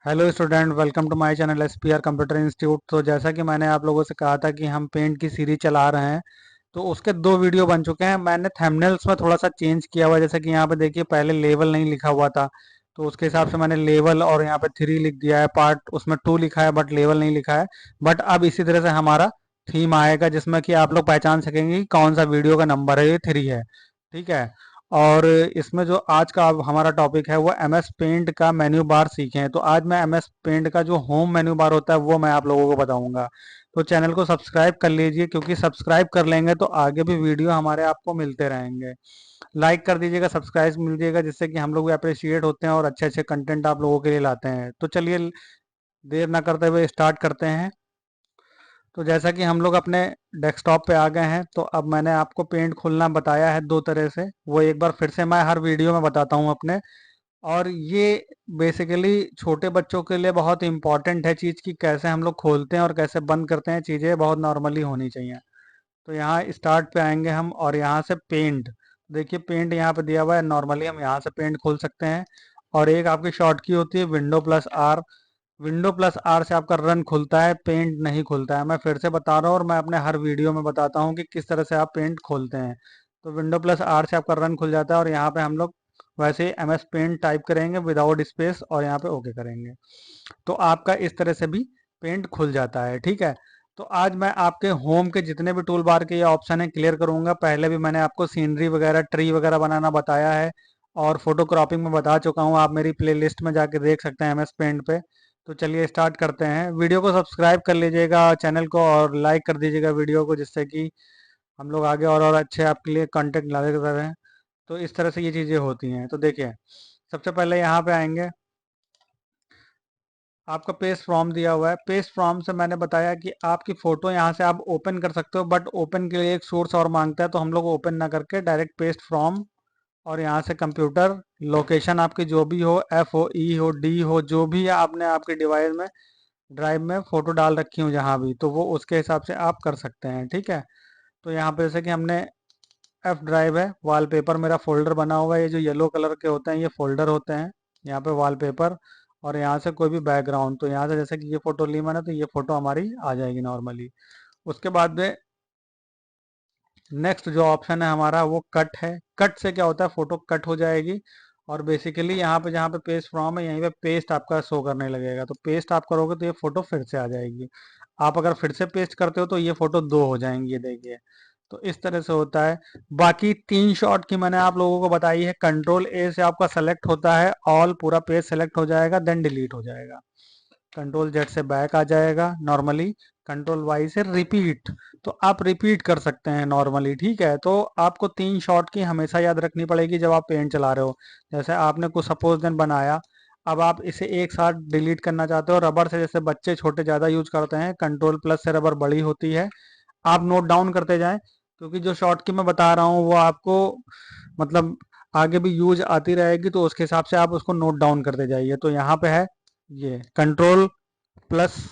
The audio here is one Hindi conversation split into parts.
Hello student, welcome to my channel SPR computer institute. तो जैसा कि मैंने आप लोगों से कहा था कि हम पेंट की सीरीज चला रहे हैं, तो उसके दो वीडियो बन चुके हैं। मैंने थंबनेल्स में थोड़ा सा चेंज किया हुआ है। जैसे कि यहाँ पे देखिए, पहले लेवल नहीं लिखा हुआ था, तो उसके हिसाब से मैंने लेवल और यहाँ पे 3 लिख दिया है। पार्ट उसमें 2 लिखा है बट लेवल नहीं लिखा है। बट अब इसी तरह से हमारा थीम आएगा जिसमें कि आप लोग पहचान सकेंगे कि कौन सा वीडियो का नंबर है। ये 3 है, ठीक है। और इसमें जो आज का अब हमारा टॉपिक है वो एम एस पेंट का मेन्यू बार सीखें। तो आज मैं एम एस पेंट का जो होम मेन्यू बार होता है वो मैं आप लोगों को बताऊंगा। तो चैनल को सब्सक्राइब कर लीजिए, क्योंकि सब्सक्राइब कर लेंगे तो आगे भी वीडियो हमारे आपको मिलते रहेंगे। लाइक कर दीजिएगा, सब्सक्राइब मिल जाएगा, जिससे कि हम लोग भी अप्रिशिएट होते हैं और अच्छे अच्छे कंटेंट आप लोगों के लिए लाते हैं। तो चलिए देर ना करते हुए स्टार्ट करते हैं। तो जैसा कि हम लोग अपने डेस्कटॉप पे आ गए हैं, तो अब मैंने आपको पेंट खोलना बताया है दो तरह से। वो एक बार फिर से मैं हर वीडियो में बताता हूँ अपने। और ये बेसिकली छोटे बच्चों के लिए बहुत इंपॉर्टेंट है चीज़, कि कैसे हम लोग खोलते हैं और कैसे बंद करते हैं। चीज़ें बहुत नॉर्मली होनी चाहिए। तो यहाँ स्टार्ट पे आएंगे हम, और यहाँ से पेंट। देखिए पेंट यहाँ पे दिया हुआ है, नॉर्मली हम यहाँ से पेंट खोल सकते हैं। और एक आपकी शॉर्ट की होती है window plus R. Window plus R से आपका रन खुलता है, पेंट नहीं खुलता है। मैं फिर से बता रहा हूँ, और मैं अपने हर वीडियो में बताता हूँ कि किस तरह से आप पेंट खोलते हैं। तो विंडो प्लस आर से आपका रन खुल जाता है, और यहाँ पे हम लोग वैसे ही एम एस पेंट टाइप करेंगे विदाउट स्पेस, और यहाँ पे ओके करेंगे, तो आपका इस तरह से भी पेंट खुल जाता है, ठीक है। तो आज मैं आपके होम के जितने भी टूल बार के ये ऑप्शन है क्लियर करूंगा। पहले भी मैंने आपको सीनरी वगैरह, ट्री वगैरह बनाना बताया है, और फोटो क्रॉपिंग में बता चुका हूँ। आप मेरी प्लेलिस्ट में जाके देख सकते हैं एम एस पेंट पे। तो चलिए स्टार्ट करते हैं। वीडियो को सब्सक्राइब कर लीजिएगा चैनल को, और लाइक कर दीजिएगा वीडियो को, जिससे कि हम लोग आगे और अच्छे आपके लिए कंटेंट लाते रहें। तो इस तरह से ये चीज़ें होती हैं। तो देखिए, सबसे पहले यहाँ पे आएंगे। आपका पेस्ट फ्रॉम दिया हुआ है। पेस्ट फ्रॉम से मैंने बताया कि आपकी फ़ोटो यहाँ से आप ओपन कर सकते हो, बट ओपन के लिए एक सोर्स और मांगता है, तो हम लोग ओपन ना करके डायरेक्ट पेस्ट फ्रॉम, और यहाँ से कंप्यूटर लोकेशन आपकी जो भी हो, एफ हो, ई हो, डी हो, जो भी है आपने आपके डिवाइस में, ड्राइव में फ़ोटो डाल रखी हूँ जहाँ भी, तो वो उसके हिसाब से आप कर सकते हैं, ठीक है। तो यहाँ पे जैसे कि हमने एफ ड्राइव है, वॉलपेपर मेरा फोल्डर बना हुआ है। ये जो येलो कलर के होते हैं ये फोल्डर होते हैं। यहाँ पे वॉलपेपर, और यहाँ से कोई भी बैकग्राउंड, तो यहाँ से जैसे कि ये फोटो ली मैंने, तो ये फोटो हमारी आ जाएगी नॉर्मली। उसके बाद में नेक्स्ट जो ऑप्शन है हमारा वो कट है। कट से क्या होता है, फोटो कट हो जाएगी, और बेसिकली यहाँ पे जहाँ पे पेस्ट फ्रॉम है यहीं पे पेस्ट आपका शो करने लगेगा। तो पेस्ट आप करोगे तो ये फोटो फिर से आ जाएगी। आप अगर फिर से पेस्ट करते हो तो ये फोटो दो हो जाएंगी, ये देखिए। तो इस तरह से होता है। बाकी 3 शॉट की मैंने आप लोगों को बताई है। कंट्रोल ए से आपका सेलेक्ट होता है, ऑल पूरा पेज सेलेक्ट हो जाएगा, देन डिलीट हो जाएगा। कंट्रोल जेड से बैक आ जाएगा नॉर्मली। कंट्रोल वाई से रिपीट, तो आप रिपीट कर सकते हैं नॉर्मली, ठीक है। तो आपको 3 शॉट की हमेशा याद रखनी पड़ेगी जब आप पेंट चला रहे हो। जैसे आपने कुछ सपोज दिन बनाया, अब आप इसे एक साथ डिलीट करना चाहते हो रबर से। जैसे बच्चे छोटे ज़्यादा यूज करते हैं, कंट्रोल प्लस से रबर बड़ी होती है। आप नोट डाउन करते जाएं, क्योंकि जो शॉर्ट की मैं बता रहा हूँ वो आपको मतलब आगे भी यूज आती रहेगी, तो उसके हिसाब से आप उसको नोट डाउन करते जाइए। तो यहाँ पे है ये control plus.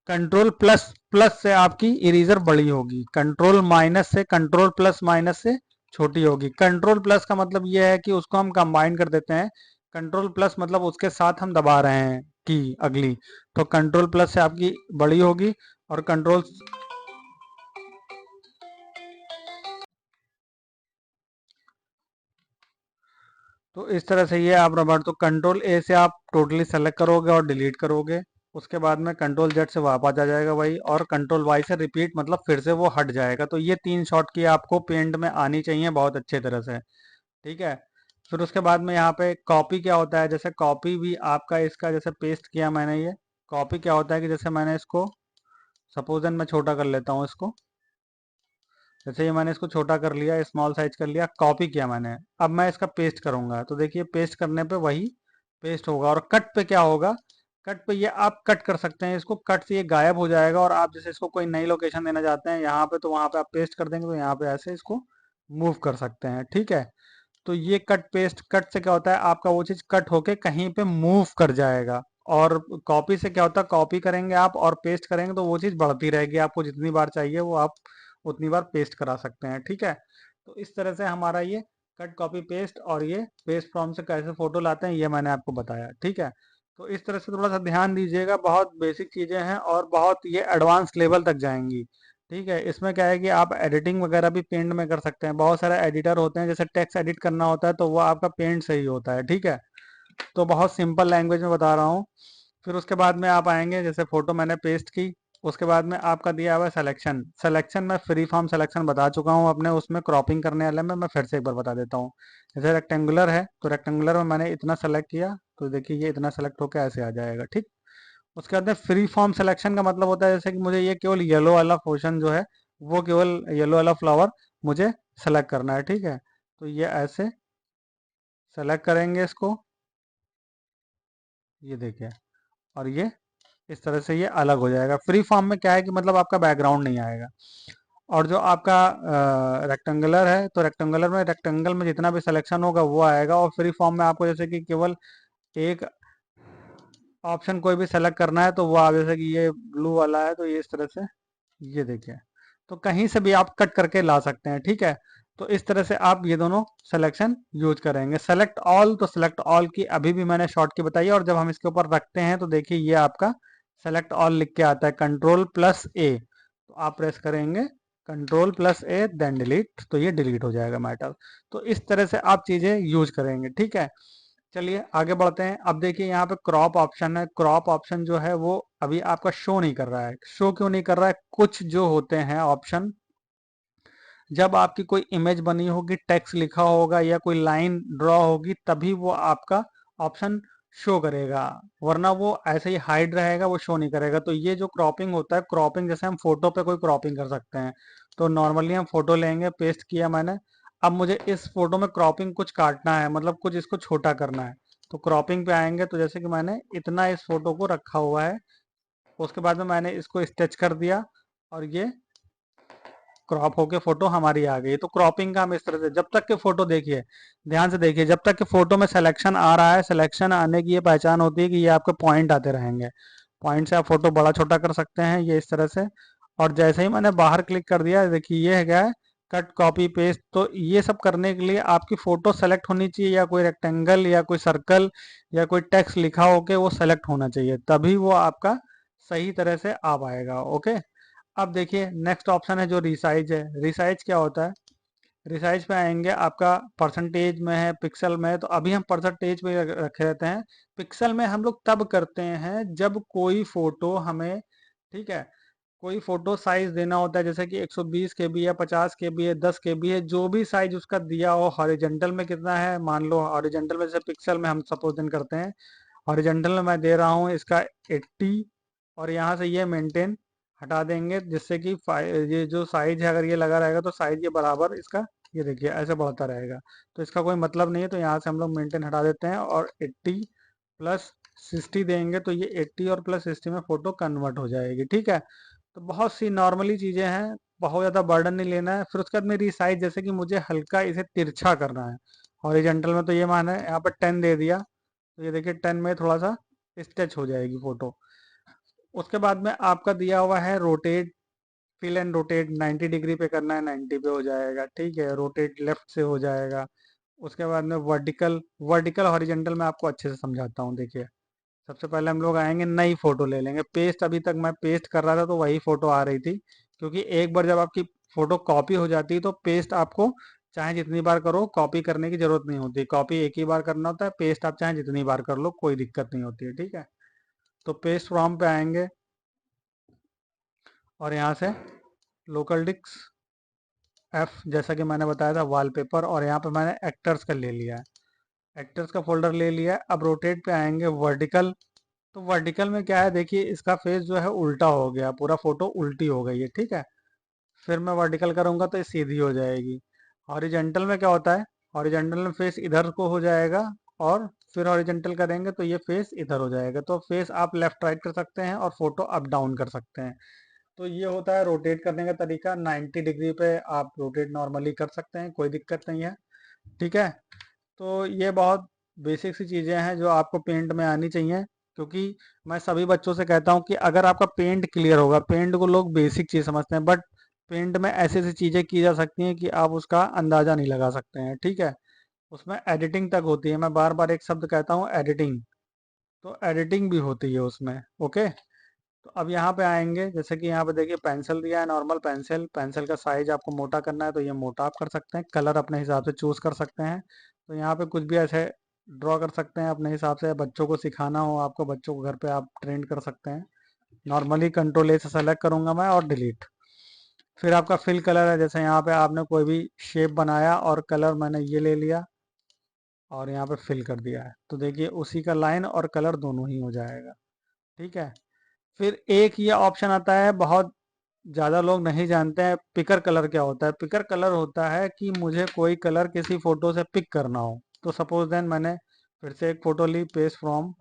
Control plus, plus से आपकी इरेजर बड़ी होगी, कंट्रोल माइनस से, कंट्रोल प्लस माइनस से छोटी होगी। कंट्रोल प्लस का मतलब ये है कि उसको हम कंबाइन कर देते हैं। कंट्रोल प्लस मतलब उसके साथ हम दबा रहे हैं की अगली, तो कंट्रोल प्लस से आपकी बड़ी होगी, और कंट्रोल, तो इस तरह से ये आप रबर, तो कंट्रोल ए से आप टोटली सेलेक्ट करोगे और डिलीट करोगे। उसके बाद में कंट्रोल जेड से वापस आ जाएगा वही, और कंट्रोल वाई से रिपीट, मतलब फिर से वो हट जाएगा। तो ये 3 शॉट की आपको पेंट में आनी चाहिए बहुत अच्छे तरह से, ठीक है। फिर उसके बाद में यहाँ पे कॉपी क्या होता है। जैसे कॉपी भी आपका इसका, जैसे पेस्ट किया मैंने ये, कॉपी क्या होता है कि जैसे मैंने इसको सपोज मैं छोटा कर लेता हूँ इसको। जैसे ये मैंने इसको छोटा कर लिया, स्मॉल साइज कर लिया, कॉपी किया मैंने। अब मैं इसका पेस्ट करूंगा, तो देखिए पेस्ट करने पे वही पेस्ट होगा। और कट पे क्या होगा, कट पे ये आप कट कर सकते हैं इसको, कट से ये गायब हो जाएगा। और आप जैसे इसको कोई नई लोकेशन देना चाहते हैं यहाँ पे, तो वहां पे आप पेस्ट कर देंगे, तो यहाँ पे ऐसे इसको मूव कर सकते हैं, ठीक है। तो ये कट पेस्ट, कट से क्या होता है आपका वो चीज कट होके कहीं पे मूव कर जाएगा। और कॉपी से क्या होता है, कॉपी करेंगे आप और पेस्ट करेंगे तो वो चीज बढ़ती रहेगी, आपको जितनी बार चाहिए वो आप उतनी बार पेस्ट करा सकते हैं, ठीक है। तो इस तरह से हमारा ये कट, कॉपी, पेस्ट, और ये पेस्ट फ्रॉम से कैसे फोटो लाते हैं ये मैंने आपको बताया, ठीक है। तो इस तरह से थोड़ा सा ध्यान दीजिएगा, बहुत बेसिक चीज़ें हैं और बहुत ये एडवांस लेवल तक जाएंगी। ठीक है, इसमें क्या है कि आप एडिटिंग वगैरह भी पेंट में कर सकते हैं। बहुत सारे एडिटर होते हैं, जैसे टेक्स्ट एडिट करना होता है तो वो आपका पेंट से ही होता है। ठीक है, तो बहुत सिंपल लैंग्वेज में बता रहा हूँ। फिर उसके बाद में आप आएंगे, जैसे फोटो मैंने पेस्ट की, उसके बाद में आपका दिया हुआ सिलेक्शन। सिलेक्शन में फ्री फॉर्म सिलेक्शन बता चुका हूँ अपने, उसमें क्रॉपिंग करने वाले में मैं फिर से एक बार बता देता हूँ। जैसे रेक्टेंगुलर है तो रेक्टेंगुलर में मैंने इतना सेलेक्ट किया, तो देखिए ये इतना सेलेक्ट होकर ऐसे आ जाएगा। ठीक, उसके बाद में फ्री फॉर्म सिलेक्शन का मतलब होता है जैसे कि मुझे ये केवल येलो वाला पोर्शन जो है, वो केवल येलो वाला फ्लावर मुझे सेलेक्ट करना है। ठीक है, तो ये ऐसे सेलेक्ट करेंगे इसको, ये देखिए, और ये इस तरह से ये अलग हो जाएगा। फ्री फॉर्म में क्या है कि मतलब आपका बैकग्राउंड नहीं आएगा। और जो आपका रेक्टेंगुलर है तो रेक्टेंगुलर में, रेक्टेंगल में जितना भी सिलेक्शन होगा वो आएगा। और फ्री फॉर्म में आपको जैसे कि केवल एक ऑप्शन कोई भी सेलेक्ट करना है तो वो आप, जैसे कि ये ब्लू वाला है तो ये इस तरह से, ये देखिए, तो कहीं से भी आप कट करके ला सकते हैं। ठीक है, तो इस तरह से आप ये दोनों सिलेक्शन यूज करेंगे। सेलेक्ट ऑल, तो सेलेक्ट ऑल की अभी भी मैंने शॉर्ट की बताई है, और जब हम इसके ऊपर रखते हैं तो देखिए ये आपका सेलेक्ट ऑल लिख के आता है, कंट्रोल प्लस ए, तो आप प्रेस करेंगे control plus A then delete, तो ये डिलीट हो जाएगा मैटर। तो इस तरह से आप चीजें यूज करेंगे। ठीक है, चलिए आगे बढ़ते हैं। अब देखिए यहाँ पे क्रॉप ऑप्शन है। क्रॉप ऑप्शन जो है वो अभी आपका शो नहीं कर रहा है। शो क्यों नहीं कर रहा है? कुछ जो होते हैं ऑप्शन, जब आपकी कोई इमेज बनी होगी, टेक्स्ट लिखा होगा या कोई लाइन ड्रॉ होगी, तभी वो आपका ऑप्शन शो करेगा, वरना वो ऐसे ही हाइड रहेगा, वो शो नहीं करेगा। तो ये जो क्रॉपिंग होता है, क्रॉपिंग जैसे हम फोटो पे कोई क्रॉपिंग कर सकते हैं, तो नॉर्मली हम फोटो लेंगे, पेस्ट किया मैंने, अब मुझे इस फोटो में क्रॉपिंग कुछ काटना है, मतलब कुछ इसको छोटा करना है, तो क्रॉपिंग पे आएंगे, तो जैसे कि मैंने इतना इस फोटो को रखा हुआ है, उसके बाद में मैंने इसको स्ट्रेच कर दिया और ये क्रॉप होके फोटो हमारी आ गई। तो क्रॉपिंग का हम इस तरह से, जब तक के फोटो देखिए, ध्यान से देखिए, जब तक के फोटो में सिलेक्शन आ रहा है, सिलेक्शन आने की ये पहचान होती है कि ये आपके पॉइंट आते रहेंगे। पॉइंट से आप फोटो बड़ा छोटा कर सकते हैं, ये इस तरह से। और जैसे ही मैंने बाहर क्लिक कर दिया, देखिए ये है क्या है, कट कॉपी पेस्ट। तो ये सब करने के लिए आपकी फोटो सेलेक्ट होनी चाहिए, या कोई रेक्टेंगल या कोई सर्कल या कोई टेक्स्ट लिखा होके वो सेलेक्ट होना चाहिए, तभी वो आपका सही तरह से आ पाएगा। ओके, अब देखिए नेक्स्ट ऑप्शन है जो रिसाइज है। रिसाइज क्या होता है? रिसाइज पे आएंगे, आपका परसेंटेज में है, पिक्सल में है, तो अभी हम परसेंटेज पे रखे रहते हैं। पिक्सल में हम लोग तब करते हैं जब कोई फोटो हमें, ठीक है, कोई फोटो साइज देना होता है, जैसे कि 120 केबी है, 50 केबी है, 10 केबी है, जो भी साइज उसका दिया हो। हॉरिजेंटल में कितना है, मान लो हॉरिजेंटल में, जैसे पिक्सल में हम सपोज दिन करते हैं, हॉरिजेंटल में मैं दे रहा हूँ इसका 80, और यहाँ से ये मेंटेन हटा देंगे, जिससे कि ये जो साइज है, अगर ये लगा रहेगा तो साइज ये बराबर इसका, ये देखिए ऐसे बढ़ता रहेगा, तो इसका कोई मतलब नहीं है। तो यहाँ से हम लोग मेंटेन हटा देते हैं और 80 प्लस 60 देंगे, तो ये 80 और प्लस 60 में फोटो कन्वर्ट हो जाएगी। ठीक है, तो बहुत सी नॉर्मली चीज़ें हैं, बहुत ज़्यादा बर्डन नहीं लेना है। फिर उसके बाद मेरी साइज, जैसे कि मुझे हल्का इसे तिरछा करना है, हॉरिजेंटल में तो ये माना है, यहाँ पर 10 दे दिया, तो ये देखिए 10 में थोड़ा सा स्ट्रेच हो जाएगी फोटो। उसके बाद में आपका दिया हुआ है rotate, fill and rotate, 90 degree पे करना है, 90 पे हो जाएगा। ठीक है, रोटेट लेफ्ट से हो जाएगा। उसके बाद में वर्टिकल, वर्टिकल हॉरिजेंटल में आपको अच्छे से समझाता हूँ। देखिए, सबसे पहले हम लोग आएंगे, नई फोटो ले लेंगे। पेस्ट, अभी तक मैं पेस्ट कर रहा था तो वही फोटो आ रही थी, क्योंकि एक बार जब आपकी फोटो कॉपी हो जाती है तो पेस्ट आपको चाहे जितनी बार करो, कॉपी करने की जरूरत नहीं होती। कॉपी एक ही बार करना होता है, पेस्ट आप चाहे जितनी बार कर लो, कोई दिक्कत नहीं होती है। ठीक है, तो पेस्ट फ्रॉम पे आएंगे और यहाँ से लोकल डिस्क एफ, जैसा कि मैंने बताया था, वॉलपेपर, और यहाँ पे मैंने एक्टर्स का ले लिया है, एक्टर्स का फोल्डर ले लिया है। अब रोटेट पे आएंगे, वर्टिकल, तो वर्टिकल में क्या है, देखिए इसका फेस जो है उल्टा हो गया, पूरा फोटो उल्टी हो गई है। ठीक है, फिर मैं वर्टिकल करूंगा तो ये सीधी हो जाएगी। हॉरिजेंटल में क्या होता है, हॉरिजेंटल में फेस इधर को हो जाएगा, और फिर हॉरिजेंटल करेंगे तो ये फेस इधर हो जाएगा। तो फेस आप लेफ्ट राइट कर सकते हैं और फोटो अप डाउन कर सकते हैं। तो ये होता है रोटेट करने का तरीका। 90 डिग्री पे आप रोटेट नॉर्मली कर सकते हैं, कोई दिक्कत नहीं है। ठीक है, तो ये बहुत बेसिक सी चीज़ें हैं जो आपको पेंट में आनी चाहिए, क्योंकि मैं सभी बच्चों से कहता हूँ कि अगर आपका पेंट क्लियर होगा, पेंट को लोग बेसिक चीज़ समझते हैं, बट पेंट में ऐसी ऐसी चीज़ें की जा सकती हैं कि आप उसका अंदाज़ा नहीं लगा सकते हैं। ठीक है, उसमें एडिटिंग तक होती है, मैं बार बार एक शब्द कहता हूँ, एडिटिंग। तो एडिटिंग भी होती है उसमें। ओके, तो अब यहाँ पे आएंगे, जैसे कि यहाँ पे देखिए पेंसिल दिया है, नॉर्मल पेंसिल। पेंसिल का साइज आपको मोटा करना है तो ये मोटा आप कर सकते हैं, कलर अपने हिसाब से चूज कर सकते हैं। तो यहाँ पे कुछ भी ऐसे ड्रॉ कर सकते हैं अपने हिसाब से। बच्चों को सिखाना हो आपको, बच्चों को घर पे आप ट्रेंड कर सकते हैं। नॉर्मली कंट्रोल ए से सेलेक्ट करूंगा मैं और डिलीट। फिर आपका फिल कलर है, जैसे यहाँ पे आपने कोई भी शेप बनाया और कलर मैंने ये ले लिया और यहाँ पे फिल कर दिया है, तो देखिए उसी का लाइन और कलर दोनों ही हो जाएगा। ठीक है। फिर एक ये ऑप्शन आता है, बहुत ज़्यादा लोग नहीं जानते हैं पिकर कलर क्या होता है। पिकर कलर होता है कि मुझे कोई कलर किसी फ़ोटो से पिक करना हो। तो सपोज देन मैंने फिर से एक फ़ोटो ली, पेस्ट फ्रॉम,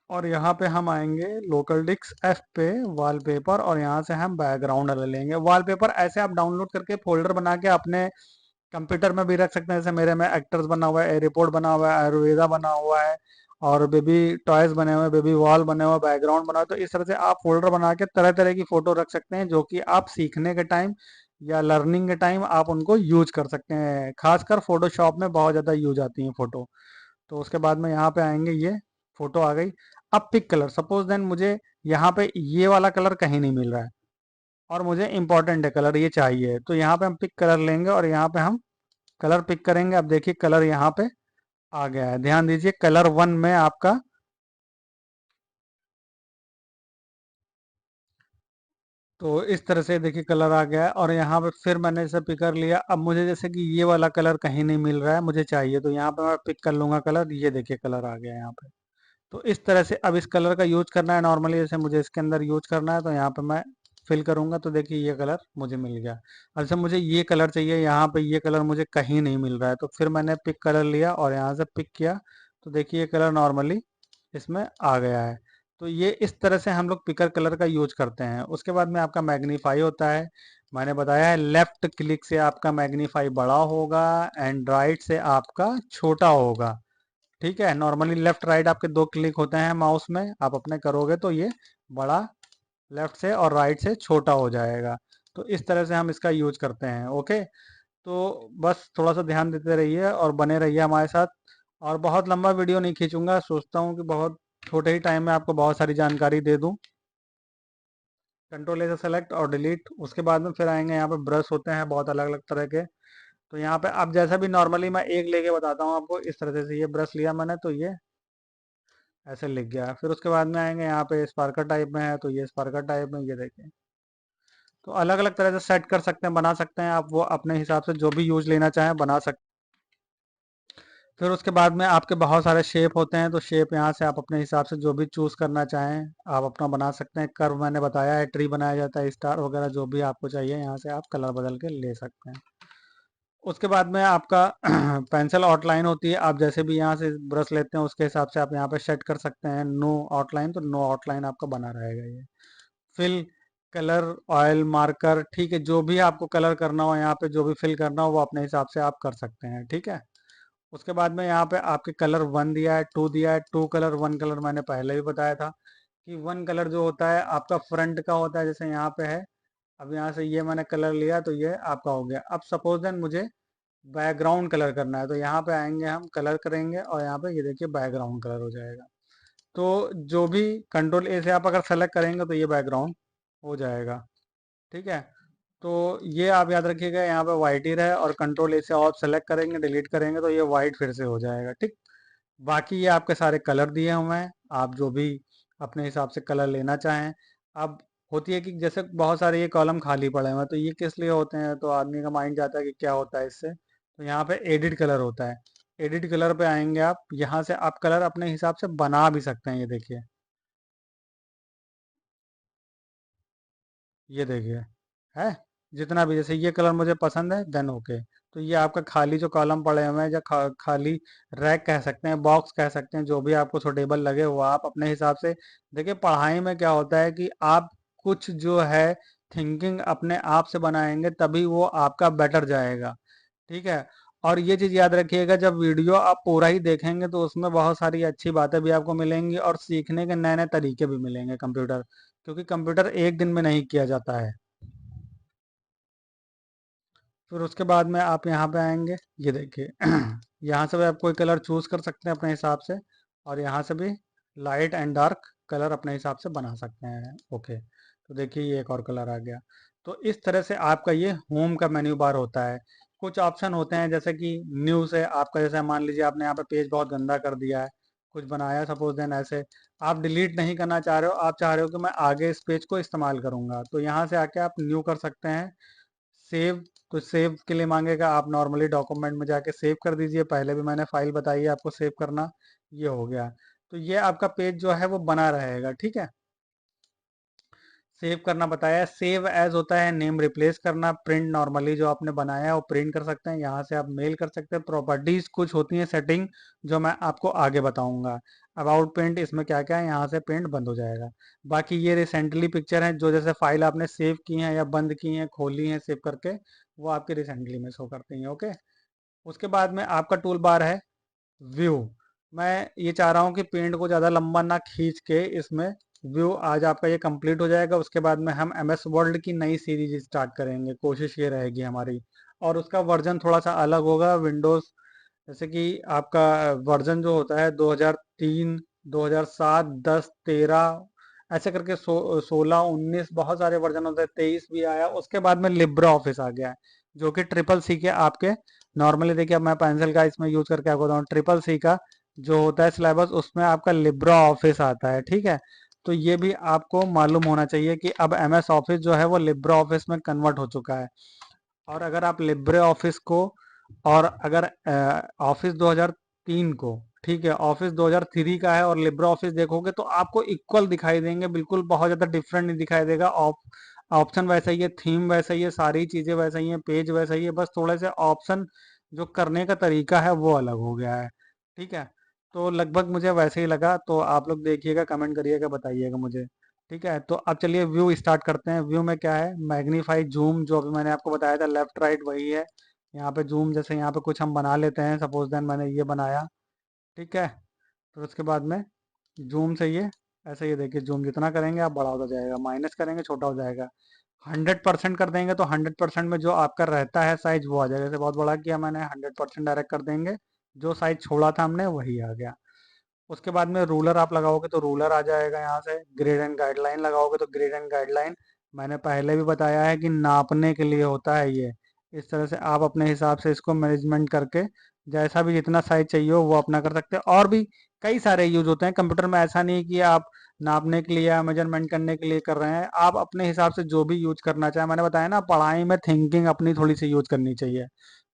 और यहाँ पे हम आएंगे लोकल डिस्क एफ पे, वॉलपेपर, और यहाँ से हम बैकग्राउंड ले लेंगे। वॉलपेपर ऐसे आप डाउनलोड करके फोल्डर बना के अपने कंप्यूटर में भी रख सकते हैं। जैसे मेरे में एक्टर्स बना हुआ है, एयरपोर्ट बना हुआ है, आयुर्वेदा बना हुआ है, और बेबी टॉयज बने हुए हैं, बेबी वॉल बने हुए हैं, बैकग्राउंड बना हुआ है। तो इस तरह से आप फोल्डर बना के तरह तरह की फोटो रख सकते हैं, जो कि आप सीखने के टाइम या लर्निंग के टाइम आप उनको यूज कर सकते हैं। खासकर फोटोशॉप में बहुत ज़्यादा यूज आती हैं फोटो। तो उसके बाद में यहाँ पे आएंगे, ये फोटो आ गई। अब पिक कलर, सपोज देन मुझे यहाँ पे ये वाला कलर कहीं नहीं मिल रहा है और मुझे इंपॉर्टेंट है कलर ये चाहिए, तो यहाँ पे हम पिक कलर लेंगे और यहाँ पे हम कलर पिक करेंगे। अब देखिए कलर यहाँ पे आ गया है, ध्यान दीजिए कलर वन में आपका। तो इस तरह से देखिए कलर आ गया है, और यहाँ पे फिर मैंने इसे पिक कर लिया। अब मुझे जैसे कि ये वाला कलर कहीं नहीं मिल रहा है, मुझे चाहिए, तो यहाँ पे मैं पिक कर लूंगा कलर। ये देखिए कलर आ गया है यहाँ पे। तो इस तरह से अब इस कलर का यूज करना है नॉर्मली, जैसे मुझे इसके अंदर यूज करना है तो यहाँ पे मैं फिल करूंगा, तो देखिए ये कलर मुझे मिल गया। अब जैसे मुझे ये कलर चाहिए, यहाँ पे ये कलर मुझे कहीं नहीं मिल रहा है, तो फिर मैंने पिक कलर लिया और यहाँ से पिक किया, तो देखिए ये कलर नॉर्मली इसमें आ गया है। तो ये इस तरह से हम लोग पिकर कलर का यूज करते हैं। उसके बाद में आपका मैग्नीफाई होता है। मैंने बताया है लेफ्ट क्लिक से आपका मैग्नीफाई बड़ा होगा एंड राइट से आपका छोटा होगा। ठीक है, नॉर्मली लेफ्ट राइट आपके दो क्लिक होते हैं माउस में, आप अपने करोगे तो ये बड़ा लेफ्ट से और राइट से छोटा हो जाएगा। तो इस तरह से हम इसका यूज करते हैं। ओके, तो बस थोड़ा सा ध्यान देते रहिए और बने रहिए हमारे साथ। और बहुत लंबा वीडियो नहीं खींचूंगा, सोचता हूँ कि बहुत छोटे ही टाइम में आपको बहुत सारी जानकारी दे दूँ। कंट्रोल ए से सेलेक्ट और डिलीट। उसके बाद में फिर आएंगे, यहाँ पे ब्रश होते हैं बहुत अलग अलग तरह के। तो यहाँ पे आप जैसा भी, नॉर्मली मैं एक लेके बताता हूँ आपको। इस तरह से ये ब्रश लिया मैंने, तो ये ऐसे लिख गया। फिर उसके बाद में आएंगे यहाँ पे स्पार्कर टाइप में है, तो ये स्पार्कर टाइप में, ये देखें। तो अलग अलग तरह से सेट कर सकते हैं, बना सकते हैं आप, वो अपने हिसाब से जो भी यूज लेना चाहें बना सकते। फिर उसके बाद में आपके बहुत सारे शेप होते हैं, तो शेप यहाँ से आप अपने हिसाब से जो भी चूज करना चाहें आप अपना बना सकते हैं। कर्व मैंने बताया है, ट्री बनाया जाता है, स्टार वगैरह जो भी आपको चाहिए यहाँ से आप कलर बदल के ले सकते हैं। उसके बाद में आपका पेंसिल आउटलाइन होती है। आप जैसे भी यहाँ से ब्रश लेते हैं उसके हिसाब से आप यहाँ पे सेट कर सकते हैं। नो आउटलाइन, तो नो आउटलाइन आपका बना रहेगा ये। फिल कलर, ऑयल मार्कर, ठीक है, जो भी आपको कलर करना हो यहाँ पे, जो भी फिल करना हो वो अपने हिसाब से आप कर सकते हैं। ठीक है। उसके बाद में यहाँ पे आपके कलर वन दिया है, टू दिया है। टू कलर, वन कलर मैंने पहले भी बताया था कि वन कलर जो होता है आपका फ्रंट का होता है, जैसे यहाँ पे है। अब यहाँ से ये मैंने कलर लिया तो ये आपका हो गया। अब सपोज देन मुझे बैकग्राउंड कलर करना है, तो यहाँ पे आएंगे, हम कलर करेंगे और यहाँ पे ये देखिए बैकग्राउंड कलर हो जाएगा। तो जो भी कंट्रोल ए से आप अगर सेलेक्ट करेंगे तो ये बैकग्राउंड हो जाएगा। ठीक है। तो ये आप याद रखिएगा, यहाँ पे वाइट ही रहे, और कंट्रोल ए से आप सेलेक्ट करेंगे, डिलीट करेंगे तो ये वाइट फिर से हो जाएगा। ठीक। बाकी ये आपके सारे कलर दिए हुए हैं, आप जो भी अपने हिसाब से कलर लेना चाहें। अब होती है कि जैसे बहुत सारे ये कॉलम खाली पड़े हुए हैं, तो ये किस लिए होते हैं, तो आदमी का माइंड जाता है कि क्या होता है इससे। तो यहाँ पे एडिट कलर होता है। एडिट कलर पे आएंगे आप, यहाँ से आप कलर अपने हिसाब से बना भी सकते हैं। ये देखिए, ये देखिए है, जितना भी, जैसे ये कलर मुझे पसंद है देन ओके। तो ये आपका खाली जो कॉलम पड़े हुए हैं, या खाली रैक कह सकते हैं, बॉक्स कह सकते हैं, जो भी आपको सुटेबल लगे वो आप अपने हिसाब से। देखिए पढ़ाई में क्या होता है कि आप कुछ जो है थिंकिंग अपने आप से बनाएंगे तभी वो आपका बेटर जाएगा। ठीक है। और ये चीज़ याद रखिएगा, जब वीडियो आप पूरा ही देखेंगे तो उसमें बहुत सारी अच्छी बातें भी आपको मिलेंगी और सीखने के नए नए तरीके भी मिलेंगे कंप्यूटर, क्योंकि कंप्यूटर एक दिन में नहीं किया जाता है। फिर उसके बाद में आप यहाँ पे आएंगे, ये देखिए यहाँ से भी आप कोई कलर चूज कर सकते हैं अपने हिसाब से। और यहाँ से भी लाइट एंड डार्क कलर अपने हिसाब से बना सकते हैं। ओके, तो देखिए ये एक और कलर आ गया। तो इस तरह से आपका ये होम का मेन्यू बार होता है। कुछ ऑप्शन होते हैं जैसे कि न्यू से आपका, जैसे मान लीजिए आपने यहाँ पे पेज बहुत गंदा कर दिया है, कुछ बनाया सपोज देन, ऐसे आप डिलीट नहीं करना चाह रहे हो, आप चाह रहे हो कि मैं आगे इस पेज को इस्तेमाल करूंगा, तो यहाँ से आके आप न्यू कर सकते हैं। सेव, तो सेव के लिए मांगेगा, आप नॉर्मली डॉक्यूमेंट में जाके सेव कर दीजिए, पहले भी मैंने फाइल बताई है आपको सेव करना। ये हो गया, तो ये आपका पेज जो है वो बना रहेगा, ठीक है। सेव करना बताया, सेव एज होता है नेम रिप्लेस करना, प्रिंट नॉर्मली जो आपने बनाया है वो प्रिंट कर सकते हैं, यहाँ से आप मेल कर सकते हैं। प्रॉपर्टीज कुछ होती हैं सेटिंग, जो मैं आपको आगे बताऊंगा। अबाउट पेंट, इसमें क्या क्या है, यहाँ से पेंट बंद हो जाएगा। बाकी ये रिसेंटली पिक्चर है, जो जैसे फाइल आपने सेव की हैं या बंद की हैं, खोली हैं सेव करके, वो आपके रिसेंटली में शो करती हैं। ओके, उसके बाद में आपका टूल बार है व्यू। मैं ये चाह रहा हूँ कि पेंट को ज़्यादा लंबा ना खींच के इसमें व्यू आज आपका ये कंप्लीट हो जाएगा। उसके बाद में हम एम एस वर्ल्ड की नई सीरीज स्टार्ट करेंगे, कोशिश ये रहेगी हमारी। और उसका वर्जन थोड़ा सा अलग होगा विंडोज़, जैसे कि आपका वर्जन जो होता है 2003, 2007, 10, 13, ऐसे करके 16, 19 बहुत सारे वर्जन होते हैं, 23 भी आया। उसके बाद में लिब्रा ऑफिस आ गया है, जो कि ट्रिपल सी के आपके नॉर्मली, देखिए अब मैं पेंसिल का इसमें यूज करके आपको बताऊँ, ट्रिपल सी का जो होता है सिलेबस, उसमें आपका लिब्रा ऑफिस आता है, ठीक है। तो ये भी आपको मालूम होना चाहिए कि अब एम एस ऑफिस जो है वो लिब्रा ऑफिस में कन्वर्ट हो चुका है। और अगर आप लिब्रे ऑफिस को, और अगर ऑफिस 2003 को, ठीक है, ऑफिस 2003 का है और लिब्रे ऑफिस देखोगे तो आपको इक्वल दिखाई देंगे, बिल्कुल बहुत ज़्यादा डिफरेंट नहीं दिखाई देगा। ऑप्शन वैसा ही है, थीम वैसा ही है, सारी चीज़ें वैसा ही हैं, पेज वैसा ही है, बस थोड़े से ऑप्शन जो करने का तरीका है वो अलग हो गया है, ठीक है। तो लगभग मुझे वैसे ही लगा, तो आप लोग देखिएगा, कमेंट करिएगा, बताइएगा मुझे, ठीक है। तो अब चलिए व्यू स्टार्ट करते हैं। व्यू में क्या है, मैग्नीफाई, जूम, जो अभी मैंने आपको बताया था लेफ्ट राइट वही है। यहाँ पे जूम, जैसे यहाँ पे कुछ हम बना लेते हैं, सपोज देन मैंने ये बनाया, ठीक है। फिर उसके बाद में जूम से ये ऐसे, ये देखिए जूम जितना करेंगे आप बड़ा होता जाएगा, माइनस करेंगे छोटा हो जाएगा। 100% कर देंगे तो 100% में जो आपका रहता है साइज वो आ जाएगा। जैसे बहुत बड़ा किया मैंने, 100% डायरेक्ट कर देंगे, जो साइज छोड़ा था हमने वही आ गया। उसके बाद में रूलर आप लगाओगे तो रूलर आ जाएगा, यहाँ से ग्रिड एंड गाइडलाइन लगाओगे तो ग्रिड एंड गाइडलाइन, मैंने पहले भी बताया है कि नापने के लिए होता है ये। इस तरह से आप अपने हिसाब से इसको मैनेजमेंट करके जैसा भी जितना साइज चाहिए हो वो अपना कर सकते हैं। और भी कई सारे यूज होते हैं कंप्यूटर में, ऐसा नहीं कि आप नापने के लिए या मेजरमेंट करने के लिए कर रहे हैं, आप अपने हिसाब से जो भी यूज करना चाहें। मैंने बताया ना, पढ़ाई में थिंकिंग अपनी थोड़ी सी यूज करनी चाहिए,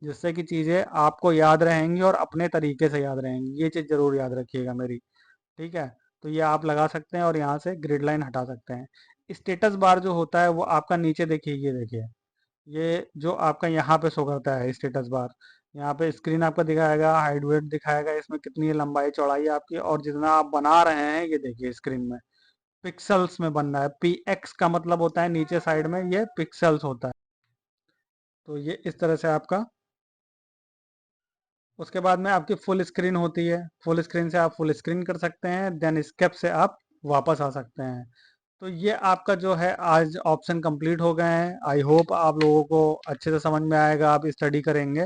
जिससे कि चीज़ें आपको याद रहेंगी और अपने तरीके से याद रहेंगी। ये चीज़ ज़रूर याद रखिएगा मेरी, ठीक है। तो ये आप लगा सकते हैं और यहाँ से ग्रिड लाइन हटा सकते हैं। स्टेटस बार जो होता है वो आपका नीचे देखिए, ये देखिए, ये जो आपका यहाँ पे शो करता है स्टेटस बार, यहाँ पे स्क्रीन आपका दिखाएगा, हाइट वेट दिखाएगा, इसमें कितनी है लंबाई चौड़ाई आपकी, और जितना आप बना रहे हैं ये देखिए स्क्रीन में पिक्सल्स में बन रहा है। पी एक्स का मतलब होता है नीचे साइड में ये पिक्सल्स होता है। तो ये इस तरह से आपका, उसके बाद में आपकी फुल स्क्रीन होती है, फुल स्क्रीन से आप फुल स्क्रीन कर सकते हैं, देन स्केप से आप वापस आ सकते हैं। तो ये आपका जो है आज ऑप्शन कंप्लीट हो गए हैं। आई होप आप लोगों को अच्छे से समझ में आएगा, आप स्टडी करेंगे,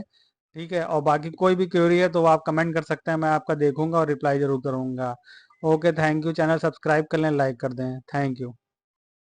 ठीक है। और बाकी कोई भी क्वेरी है तो आप कमेंट कर सकते हैं, मैं आपका देखूंगा और रिप्लाई जरूर करूंगा। Okay, thank you. Channel subscribe कर लें, लाइक कर दें, थैंक यू।